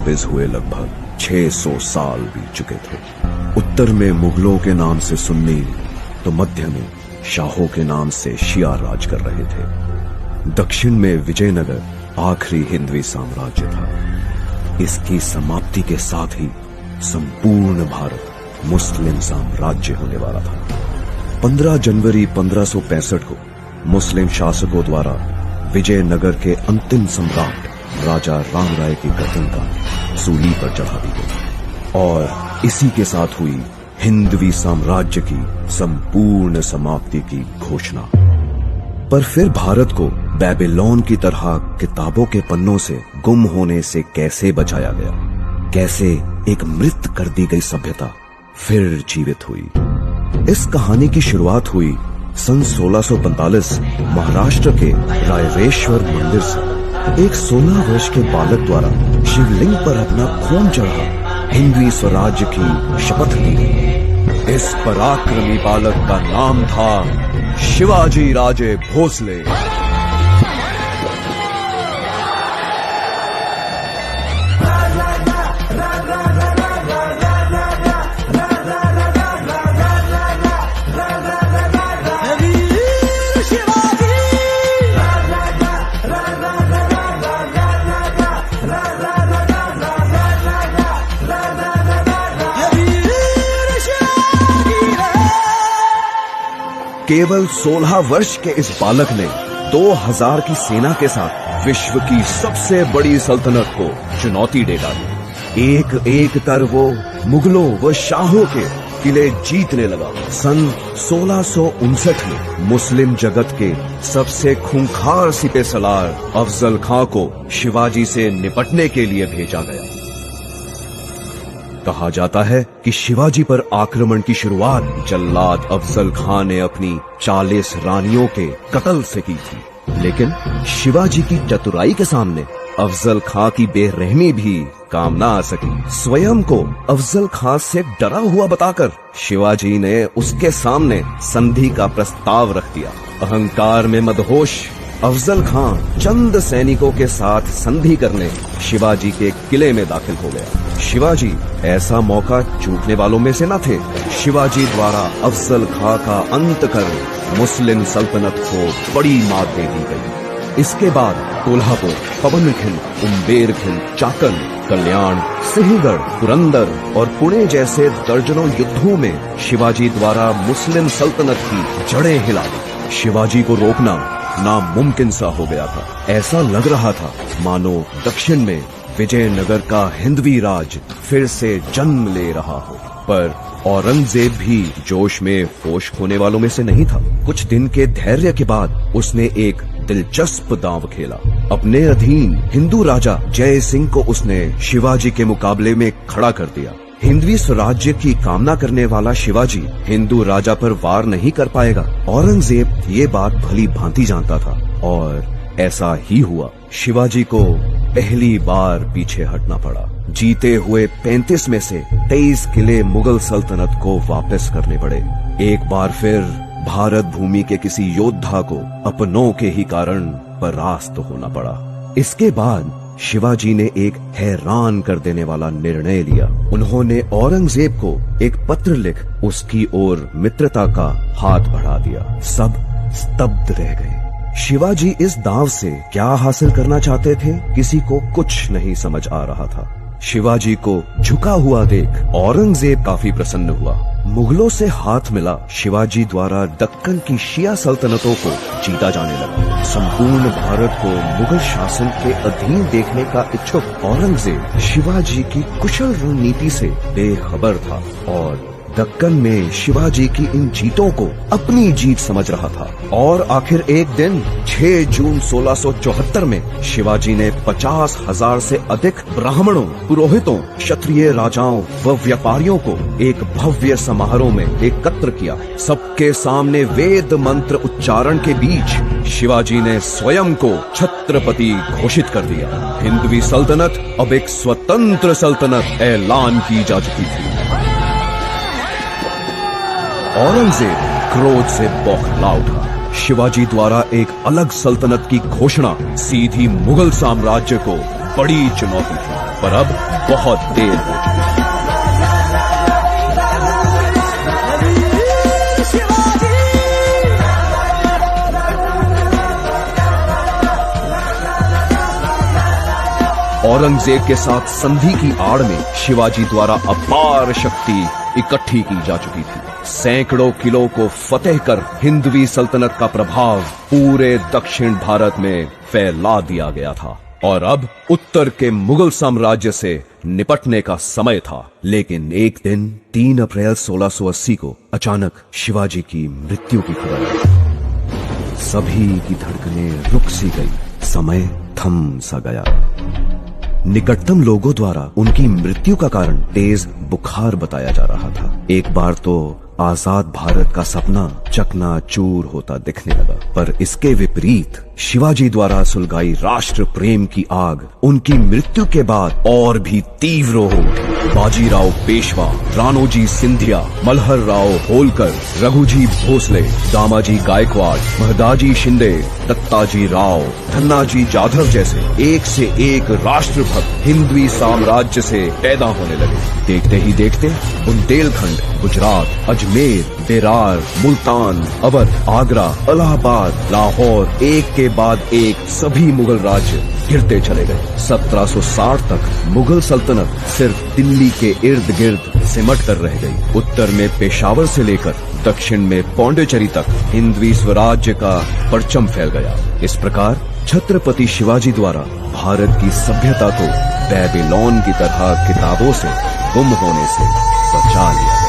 इस हुए लगभग 600 साल बीत चुके थे। उत्तर में मुगलों के नाम से सुन्नी तो मध्य में शाहों के नाम से शिया राज कर रहे थे। दक्षिण में विजयनगर आखिरी हिंदवी साम्राज्य था। इसकी समाप्ति के साथ ही संपूर्ण भारत मुस्लिम साम्राज्य होने वाला था। 15 जनवरी 1565 को मुस्लिम शासकों द्वारा विजयनगर के अंतिम सम्राट राजा राम राय की गर्दन का सूली पर चढ़ा दी गई और इसी के साथ हुई हिंदवी साम्राज्य की संपूर्ण समाप्ति की घोषणा। पर फिर भारत को बेबीलोन की तरह किताबों के पन्नों से गुम होने से कैसे बचाया गया? कैसे एक मृत कर दी गई सभ्यता फिर जीवित हुई? इस कहानी की शुरुआत हुई सन 1645 महाराष्ट्र के रायरेश्वर मंदिर से। एक 16 वर्ष के बालक द्वारा शिवलिंग पर अपना खून चढ़ा हिंदवी स्वराज्य की शपथ ली गई। इस पराक्रमी बालक का नाम था शिवाजी राजे भोसले। केवल 16 वर्ष के इस बालक ने 2000 की सेना के साथ विश्व की सबसे बड़ी सल्तनत को चुनौती दे डाली। एक एक कर वो मुगलों व शाहों के किले जीतने लगा। सन 1659 में मुस्लिम जगत के सबसे खूंखार सिपह सलार अफजल खां को शिवाजी से निपटने के लिए भेजा गया। कहा जाता है कि शिवाजी पर आक्रमण की शुरुआत जल्लाद अफजल खां ने अपनी 40 रानियों के कत्ल से की थी, लेकिन शिवाजी की चतुराई के सामने अफजल खां की बेरहमी भी काम न आ सकी। स्वयं को अफजल खां से डरा हुआ बताकर शिवाजी ने उसके सामने संधि का प्रस्ताव रख दिया। अहंकार में मदहोश अफजल खां चंद सैनिकों के साथ संधि करने शिवाजी के किले में दाखिल हो गया। शिवाजी ऐसा मौका चूकने वालों में से न थे। शिवाजी द्वारा अफजल खां का अंत कर मुस्लिम सल्तनत को बड़ी मात दे दी गई। इसके बाद कोल्हापुर, पवनखिंड, उम्बेरखिंड, चाकन, कल्याण, सिंहगढ़, पुरंदर और पुणे जैसे दर्जनों युद्धों में शिवाजी द्वारा मुस्लिम सल्तनत की जड़ें हिला दी। शिवाजी को रोकना नामुमकिन सा हो गया था। ऐसा लग रहा था मानो दक्षिण में विजयनगर का हिंदवी राज फिर से जन्म ले रहा हो। पर औरंगजेब भी जोश में होश खोने वालों में से नहीं था। कुछ दिन के धैर्य के बाद उसने एक दिलचस्प दांव खेला। अपने अधीन हिंदू राजा जय सिंह को उसने शिवाजी के मुकाबले में खड़ा कर दिया। हिंदवी स्वराज्य की कामना करने वाला शिवाजी हिंदू राजा पर वार नहीं कर पाएगा। औरंगजेब ये बात भली भांति जानता था और ऐसा ही हुआ। शिवाजी को पहली बार पीछे हटना पड़ा। जीते हुए 35 में से 23 किले मुगल सल्तनत को वापस करने पड़े। एक बार फिर भारत भूमि के किसी योद्धा को अपनों के ही कारण परास्त होना पड़ा। इसके बाद शिवाजी ने एक हैरान कर देने वाला निर्णय लिया। उन्होंने औरंगजेब को एक पत्र लिख उसकी ओर मित्रता का हाथ बढ़ा दिया। सब स्तब्ध रह गए। शिवाजी इस दांव से क्या हासिल करना चाहते थे, किसी को कुछ नहीं समझ आ रहा था। शिवाजी को झुका हुआ देख औरंगजेब काफी प्रसन्न हुआ। मुगलों से हाथ मिला शिवाजी द्वारा दक्कन की शिया सल्तनतों को जीता जाने लगा। संपूर्ण भारत को मुगल शासन के अधीन देखने का इच्छुक औरंगजेब शिवाजी की कुशल रणनीति से बेखबर था और दक्कन में शिवाजी की इन जीतों को अपनी जीत समझ रहा था। और आखिर एक दिन 6 जून 1674 में शिवाजी ने 50,000 से अधिक ब्राह्मणों, पुरोहितों, क्षत्रिय राजाओं व व्यापारियों को एक भव्य समारोह में एकत्र किया। सबके सामने वेद मंत्र उच्चारण के बीच शिवाजी ने स्वयं को छत्रपति घोषित कर दिया। हिंदवी सल्तनत अब एक स्वतंत्र सल्तनत ऐलान की जा चुकी थी। औरंगजेब क्रोध से बौखला उठा। शिवाजी द्वारा एक अलग सल्तनत की घोषणा सीधी मुगल साम्राज्य को बड़ी चुनौती थी। पर अब बहुत देर हो चुकी थी। औरंगजेब के साथ संधि की आड़ में शिवाजी द्वारा अपार शक्ति इकट्ठी की जा चुकी थी। सैकड़ों किलों को फतेह कर हिंदवी सल्तनत का प्रभाव पूरे दक्षिण भारत में फैला दिया गया था और अब उत्तर के मुगल साम्राज्य से निपटने का समय था। लेकिन एक दिन 3 अप्रैल 1680 को अचानक शिवाजी की मृत्यु की खबर आई। सभी की धड़कनें रुक सी गई, समय थम सा गया। निकटतम लोगों द्वारा उनकी मृत्यु का कारण तेज बुखार बताया जा रहा था। एक बार तो आजाद भारत का सपना चकनाचूर होता दिखने लगा, पर इसके विपरीत शिवाजी द्वारा सुलगाई राष्ट्र प्रेम की आग उनकी मृत्यु के बाद और भी तीव्र हो उठी। बाजीराव पेशवा, राणोजी सिंधिया, मल्हर राव होलकर, रघुजी भोसले, दामाजी गायकवाड़, महदाजी शिंदे, दत्ताजी राव, धन्नाजी जाधव जैसे एक से एक राष्ट्रभक्त हिंदवी साम्राज्य से पैदा होने लगे। देखते ही देखते बुंदेलखंड, गुजरात, अजमेर, बेरार, मुल्तान, अवध, आगरा, इलाहाबाद, लाहौर एक के बाद एक सभी मुगल राज्य गिरते चले गए। 1760 तक मुगल सल्तनत सिर्फ दिल्ली के इर्द गिर्द सिमट कर रह गई। उत्तर में पेशावर से लेकर दक्षिण में पौंडीचेरी तक हिंदवी स्वराज्य का परचम फैल गया। इस प्रकार छत्रपति शिवाजी द्वारा भारत की सभ्यता को बेबीलोन की तरह किताबों से गुम होने से बचा लिया।